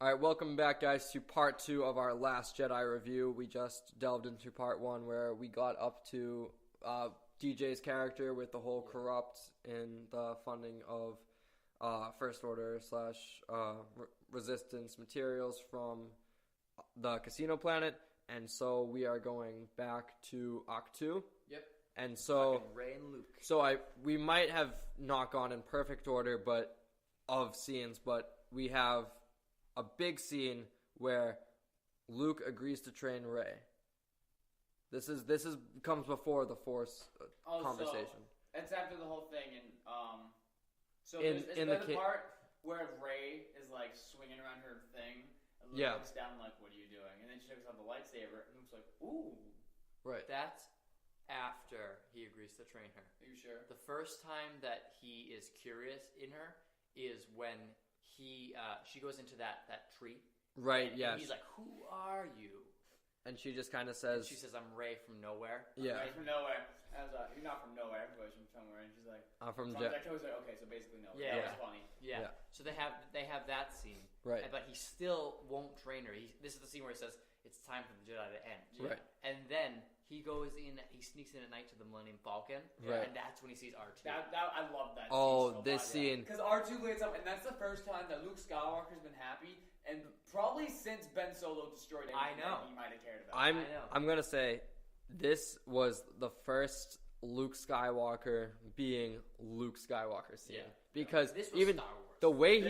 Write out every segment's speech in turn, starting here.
All right, welcome back, guys, to part 2 of our Last Jedi review. We just delved into part 1 where we got up to DJ's character with the whole corrupt in the funding of First Order / Resistance materials from the casino planet. And so we are going back to Octu. Yep. And so Rey and Luke. So we might have not gone in perfect order of scenes, but we have a big scene where Luke agrees to train Rey. This comes before the Force conversation. So it's after the whole thing, and in the part where Rey is like swinging around her thing, and Luke looks down like, "What are you doing?" And then she takes out the lightsaber, and Luke's like, "Ooh." Right. That's after he agrees to train her. Are you sure? The first time that he is curious in her is when she goes into that tree. Right, and he's like, "Who are you?" And she just kind of says... And she says, "I'm Rey from nowhere." Yeah. Rey from nowhere. I was like, "You're not from nowhere. Everybody's from somewhere." And she's like... I'm from Jedi. I was like, okay, so basically nowhere. Yeah. That was funny. Yeah. So they have that scene. Right. But he still won't train her. This is the scene where he says, "It's time for the Jedi to end." Right. And then he sneaks in at night to the Millennium Falcon. Right. And that's when he sees R2. I love that scene. Oh, this scene. Because R2 lights up, and that's the first time that Luke Skywalker's been happy, and probably since Ben Solo destroyed anything that he might have cared about. I'm going to say, this was the first Luke Skywalker being Luke Skywalker scene. Yeah. Because this was even Star Wars. the way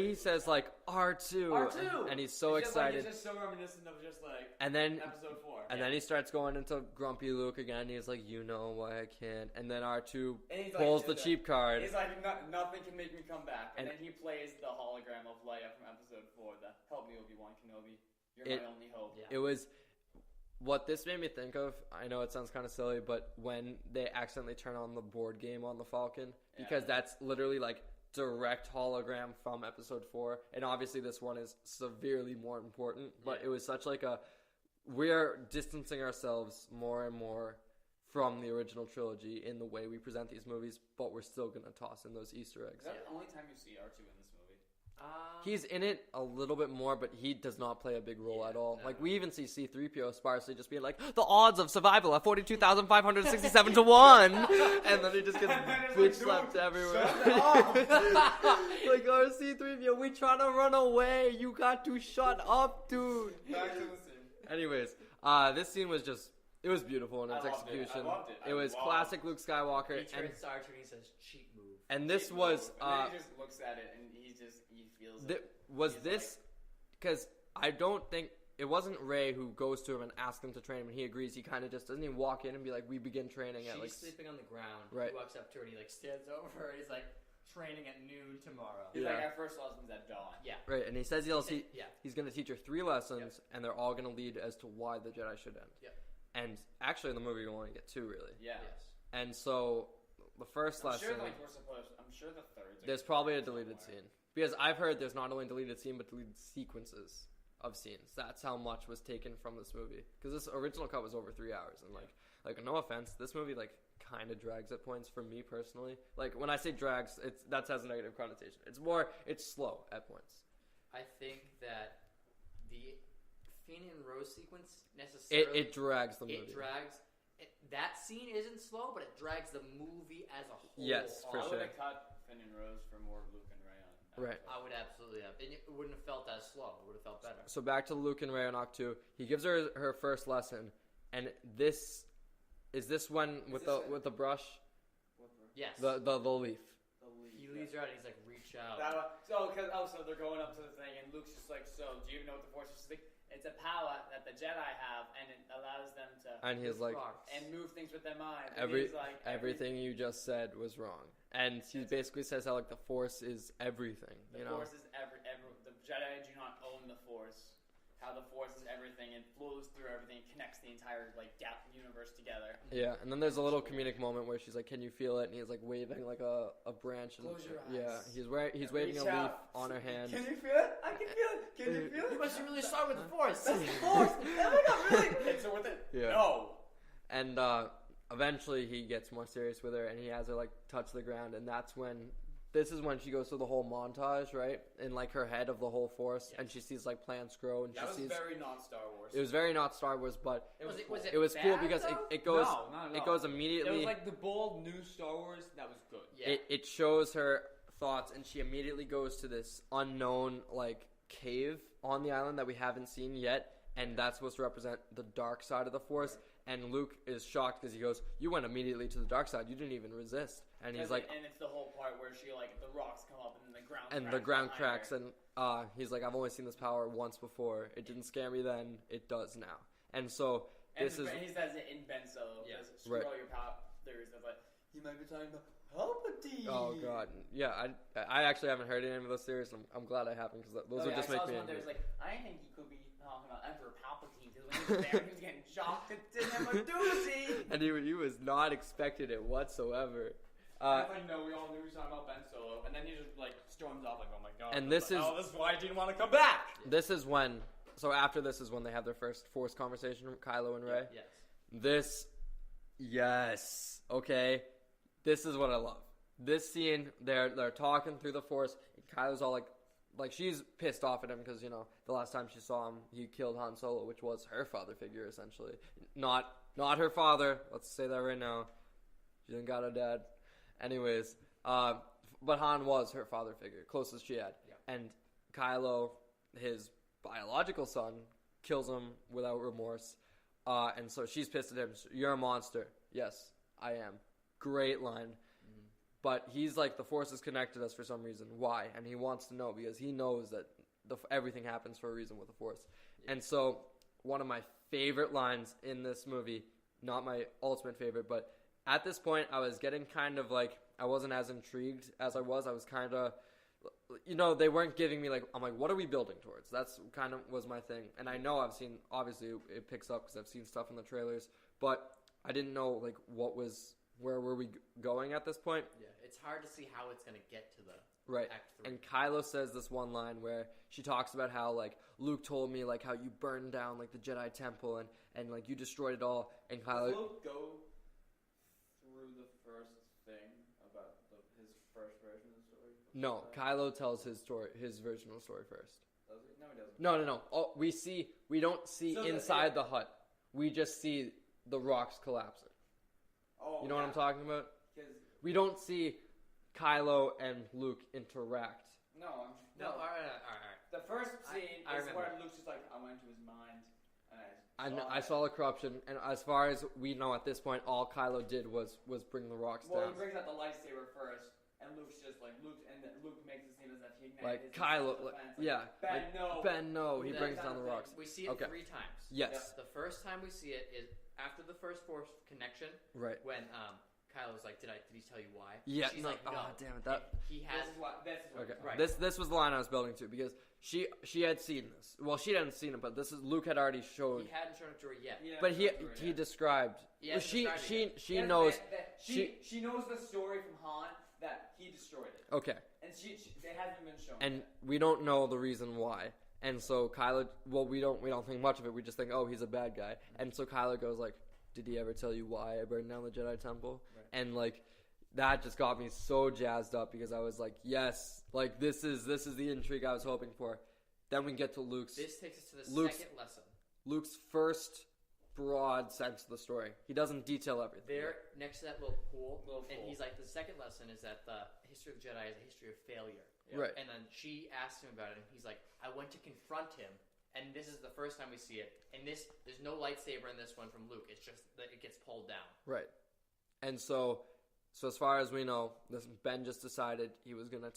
he says like R2, and he's so excited. It's just so reminiscent of just like and then episode 4. And then he starts going into grumpy Luke again. He's like, "You know why I can't." And then R2 and pulls the cheap card. He's like, "Nothing can make me come back." And then he plays the hologram of Leia from episode 4. The "Help me, Obi-Wan Kenobi. You're my only hope." Yeah. It was what this made me think of. I know it sounds kind of silly, but when they accidentally turn on the board game on the Falcon, because that's literally like direct hologram from episode 4, and obviously this one is severely more important. But it was such like we're distancing ourselves more and more from the original trilogy in the way we present these movies, but we're still gonna toss in those Easter eggs. Is that the only time you see R2 in this movie? He's in it a little bit more, but he does not play a big role at all. No. Like, we even see C-3PO sparsely just being like, "The odds of survival are 42,567 to 1!" And then he just gets bitch slapped everywhere. Like, "Oh, C-3PO, we trying to run away. You got to shut up, dude." Back to the scene. Anyways, this scene was just... It was beautiful in its execution. I loved it. It was classic Luke Skywalker. He turns to R2 and he says, "Cheat move." And this was... and then he just looks at it and he feels it. Was this... Because I don't think... It wasn't Rey who goes to him and asks him to train him, and he agrees. He kind of just doesn't even walk in and be like, "We begin training at She's like..." sleeping on the ground. Right. He walks up to her and he like stands over her and he's like, "Training at noon tomorrow." He's like, "Our first lesson's at dawn." Yeah. Right, and he says he's going to teach her 3 lessons, and they're all going to lead as to why the Jedi should end. Yep. And actually, in the movie, we only get 2, really. Yeah. Yes. And so, the first lesson... I'm sure the third. There's probably a deleted scene. Because I've heard there's not only a deleted scene, but deleted sequences of scenes. That's how much was taken from this movie. Because this original cut was over 3 hours, and like no offense, this movie kind of drags at points for me personally. Like, when I say drags, that has a negative connotation. It's slow at points. I think that the Finn and Rose sequence necessarily... It drags the movie. It drags... that scene isn't slow, but it drags the movie as a whole. Yes, for I sure. would have cut Finn and Rose for more Luke and Rey on. Right. I would absolutely have. And it wouldn't have felt as slow. It would have felt better. So back to Luke and Rey on Octu. He gives her her first lesson, and this when with the brush, Yes. the leaf. He leaves her out and he's like, "Reach out." So they're going up to the thing, and Luke's just like, "So, do you even know what the Force is?" She's like, "It's a power that the Jedi have, and it allows them to..." And he's like, and move things with their mind. everything you just said was wrong. And he basically says how like the Force is everything. The Force is the Jedi do not own the Force. How the Force is everything, it flows through everything, connects the entire universe together. Yeah, and then there's a little comedic moment where she's like, "Can you feel it?" And he's like waving like a branch. Close your eyes. Yeah, he's waving a leaf on her hand. Can you feel it? I can feel it. Can you feel it? You must be really strong with the Force. That's the Force. Oh my God, really? Hits her with it. Yeah. No. And eventually he gets more serious with her, and he has her like touch the ground, and that's when this is when she goes through the whole montage, right? In like her head of the whole Force, and she sees like plants grow, and That she was sees. very not Star Wars. It was very not Star Wars, but It was cool. it was cool bad, because though? it goes No, not at it all. goes It immediately. was like the bold new Star Wars. That was good. Yeah. It shows her thoughts, and she immediately goes to this unknown like cave on the island that we haven't seen yet, and that's supposed to represent the dark side of the Force. And Luke is shocked because he goes, "You went immediately to the dark side. You didn't even resist." And he's like, and it's the whole part where she like the rocks come up and then the ground and cracks the ground behind cracks, her. and he's like, "I've only seen this power once before. It didn't scare me then. It does now." And so And this is he says it in Ben Solo. Yeah. Screw Right. all your power theories. Of like he might be talking about Palpatine. oh god, yeah. I actually haven't heard any of those theories. I'm glad I haven't because those would just I make saw me this one angry. there was like, I think he could be talking about Emperor Palpatine because when he was there, he was getting shocked. It didn't have a doozy. And he was not expecting it whatsoever. I was like, no, we all knew he was talking about Ben Solo, and then he just like storms off like, oh my god. And this is this is why I didn't want to come back. this is when. So after this is when they have their first Force conversation with Kylo and Rey. Yes. This, yes, okay. This is what I love. This scene, they're talking through the Force. And Kylo's all like she's pissed off at him because the last time she saw him, he killed Han Solo, which was her father figure essentially. Not her father. Let's say that right now. She didn't got a dad. Anyways, but Han was her father figure, closest she had. Yeah. And Kylo, his biological son, kills him without remorse. And so she's pissed at him. You're a monster. Yes, I am. Great line. But he's like, the Force has connected us for some reason. Why? And he wants to know because he knows that everything happens for a reason with the Force. Yeah. And so one of my favorite lines in this movie, not my ultimate favorite, but at this point I was getting kind of like, I wasn't as intrigued as I was. I was kind of, they weren't giving me like, I'm like, what are we building towards? That's kind of was my thing. And I know I've seen, obviously it picks up because I've seen stuff in the trailers, but I didn't know like where were we going at this point? Yeah, it's hard to see how it's going to get to the right. Act 3. And Kylo says this one line where she talks about how like Luke told me like how you burned down like the Jedi Temple and like you destroyed it all. And Kylo, Does Luke go through the first thing about his first version of the story? no, Kylo tells his version of the story first. Does he? No, he doesn't. No. Oh, we don't see So inside the hut. We just see the rocks collapsing. Oh, You know what I'm talking about? 'Cause- We don't see Kylo and Luke interact. No, No, all right. The first scene I is remember. where Luke's just like, I went to his mind, and I saw the corruption, and as far as we know at this point, all Kylo did was bring the rocks Well, down. he brings out the lightsaber first, and Luke's just like, Luke makes it seem as if he ignited Like his Kylo, self-defense, yeah. Ben, like, no. Ben, no. He That brings kind down of the thing. rocks. We see it Okay. 3 times. Yes. The first time we see it is after the first Force connection, Right. when Kylo's like, did he tell you why? Yeah. She's no. like, no. Oh, damn it. That. And he has. This is what Okay. Right. This was the line I was building to because she had seen this. Well, she hadn't seen it, but Luke had already showed. He hadn't shown it to her yet. Yeah, But he that's right, he yeah. described. He Well, hasn't she described it she Yeah, knows. she knows the story from Han that he destroyed it, Okay. and it hasn't been shown. And we don't know the reason why. And so Kylo, well, we don't think much of it. We just think, oh, he's a bad guy. And so Kylo goes like, did he ever tell you why I burned down the Jedi Temple? Right. And like, that just got me so jazzed up because I was like, yes, like this is the intrigue I was hoping for. Then we get to Luke's This takes us to the second lesson. Luke's first broad sense of the story. He doesn't detail everything. They're next to that little pool, Little and pool. he's like, the second lesson is that the history of the Jedi is a history of failure. Right. And then she asked him about it, and he's like, I went to confront him, and this is the first time we see it. And there's no lightsaber in this one from Luke. It's just that it gets pulled down. Right. And so as far as we know, Ben just decided he was going to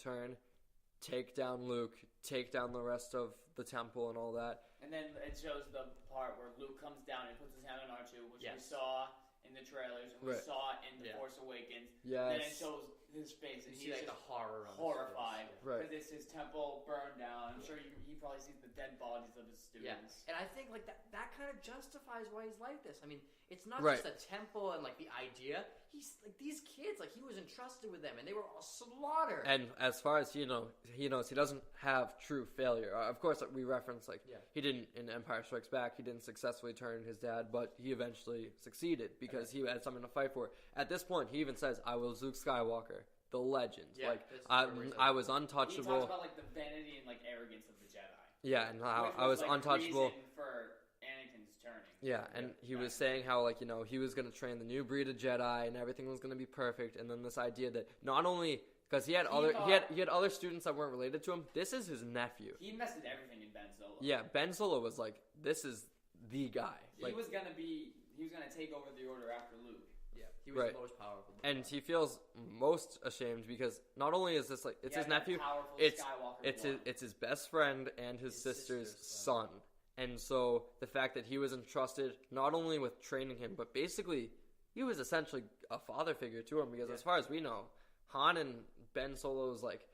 take down Luke, take down the rest of the temple and all that. And then it shows the part where Luke comes down and puts his hand on R2, which we Yes. saw in the trailers, and we Right. saw in The Yeah. Force Awakens. Yes. Then it shows his face, You and see he's like the just horror on horrified. his face. Right. Because it's his temple burned down. I'm sure he probably sees the dead bodies of his Yeah, students. and I think like that kind of justifies why he's like this. I mean, it's not Right. just a temple and like the idea. He's like these kids, like he was entrusted with them, and they were all slaughtered. And as far as he knows he doesn't have true failure. Of course, we reference like Yeah. he didn't in Empire Strikes Back. He didn't successfully turn his dad, but he eventually succeeded because he had something to fight for. At this point, he even says, "I will Luke Skywalker," the legend. Yeah, Like this is I where he's I was He untouchable. talks about like the vanity and like arrogance of the Jedi. Yeah, and how Which I was like, untouchable. reason for Anakin's turning. Yeah, and he was saying how, like, he was going to train the new breed of Jedi and everything was going to be perfect. And then this idea that not only, because he had other students that weren't related to him, this is his nephew. He invested everything in Ben Solo. Yeah, Ben Solo was like, this is the guy. He was gonna take over the Order after Luke. Yeah, he was Right. the most powerful. And he feels most ashamed because not only is this like, it's his nephew, it's his best friend and his sister's son. And so the fact that he was entrusted not only with training him, but basically he was essentially a father figure to him because as far as we know, Han and Ben Solo's like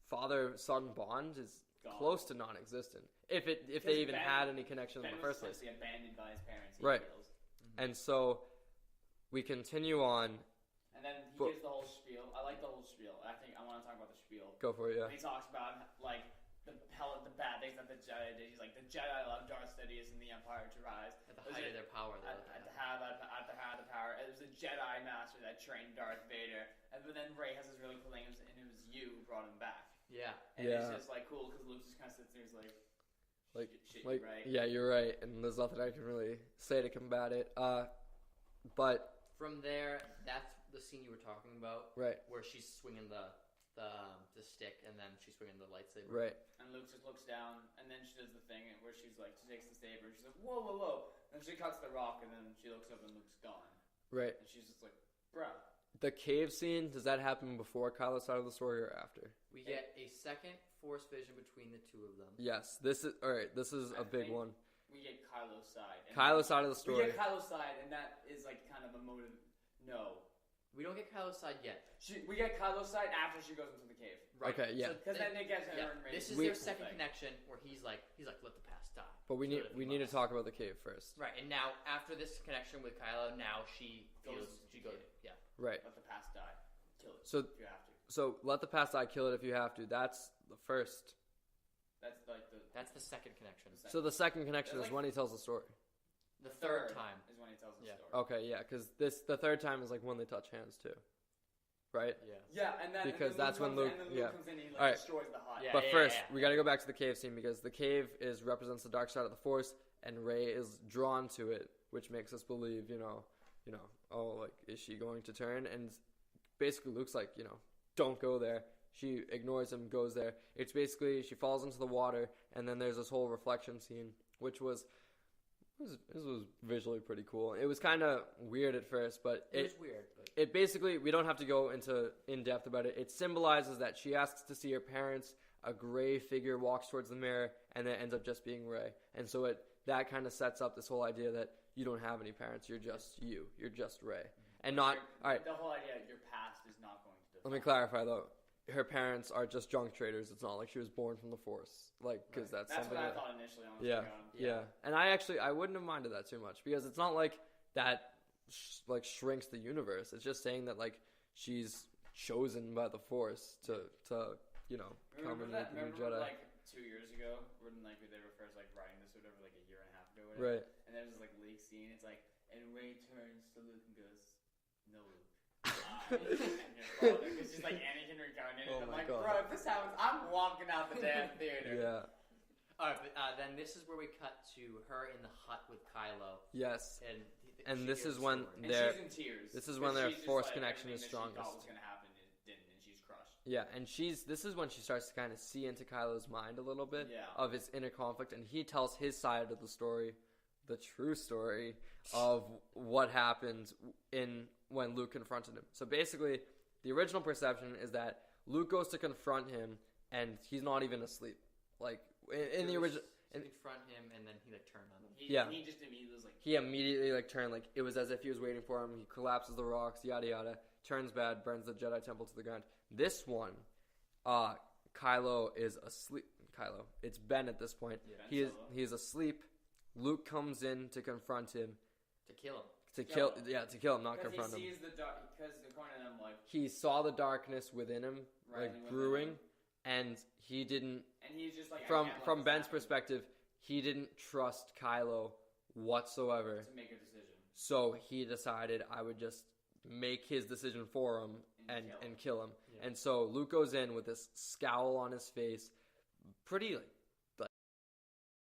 father-son bond is close to non-existent. If they even had any connection in the first place. Ben was abandoned by his parents. Right. And so we continue on. And then he gives the whole spiel. I like the whole spiel. I think I want to talk about the spiel. Go for it, yeah. He talks about like the bad things that the Jedi did. He's like, the Jedi allowed Darth Sidious and the Empire to rise. At the height of their power, at the height of the power. It was the Jedi Master that trained Darth Vader. But then Rey has this really cool thing, and it was you who brought him back. Yeah. And it's just like cool because Luke just kind of sits there. He's like, shit, you're right. Yeah, you're right, and there's nothing I can really say to combat it. But from there, that's the scene you were talking about, right, where she's swinging the stick, and then she's swinging the lightsaber. Right. And Luke just looks down, and then she does the thing where she's like, she takes the saber, and she's like, whoa, whoa, whoa. And then she cuts the rock, and then she looks up, and Luke's gone. Right. And she's just like, bruh. The cave scene, does that happen before Kylo's side of the story or after? We get a second Force vision between the two of them. Yes, this is alright. This is a big one. We get Kylo's side. Kylo's side of the story. We get Kylo's side, and that is like kind of a motive. No, we don't get Kylo's side yet. We get Kylo's side after she goes into the cave. Right. Okay, yeah. Because then it gets her. This is their second connection where he's like, let the past die. But we need to talk about the cave first. Right, and now after this connection with Kylo, now she goes. Yeah. Right. Let the past die. Kill it. So if you have to. So let the past die, kill it if you have to. That's the first. That's like the. That's the second connection. So the second connection is when he tells the story. The third time is when he tells the story. Okay, yeah, because the third time is like when they touch hands too, right? Yeah, and then because that's when Luke Luke comes in and he All right. destroys the hut. But first, we got to go back to the cave scene because the cave represents the dark side of the Force, and Rey is drawn to it, which makes us believe, oh, like, is she going to turn? And basically, Luke's like, don't go there. She ignores him, goes there. It's basically she falls into the water, and then there's this whole reflection scene, which was visually pretty cool. It was kind of weird at first, but it was weird. But it basically, we don't have to go in depth about it. It symbolizes that she asks to see her parents. A gray figure walks towards the mirror, and then it ends up just being Rey. And so that kind of sets up this whole idea that you don't have any parents. You're just you. You're just Rey, and not all right. The whole idea your past is not going to. Let me clarify though. Her parents are just junk traders. It's not like she was born from the Force, like because that's something. That's what I thought initially. Yeah. And I wouldn't have minded that too much because it's not like that shrinks the universe. It's just saying that like she's chosen by the Force to come and be the new Jedi. Like 2 years ago, when like they were first like writing this or whatever, like a year and a half ago, whatever. Right. And there was this like leak scene. It's like, and Rey turns to Luke and goes, "No, Luke." It's just like Anakin reincarnated. Oh I'm my like, God. bro, if this happens, I'm walking out the damn theater. Yeah. Alright, but then this is where we cut to her in the hut with Kylo. Yes. And this is And when she's in tears. This is when their she's just Force like, connection is everything that strongest. She thought was gonna happen, it didn't, and she's crushed. Yeah, and this is when she starts to kind of see into Kylo's mind a little bit of his inner conflict, and he tells his side of the story, the true story of what happened when Luke confronted him. So basically, the original perception is that Luke goes to confront him, and he's not even asleep. Like in the original, confront him, and then he turned on him. He just immediately was like. He immediately turned, like it was as if he was waiting for him. He collapses the rocks, yada yada. Turns bad, burns the Jedi Temple to the ground. This one, Kylo is asleep. It's Ben at this point. Yeah. He is asleep. Luke comes in to confront him. To kill him. To kill him, not confront him. Because he sees the dark. Because according to them, like he saw the darkness within him, brewing, and he didn't. And he's just like from Ben's perspective, he didn't trust Kylo whatsoever to make a decision. So he decided I would just make his decision for him and kill him. Yeah. And so Luke goes in with this scowl on his face, pretty like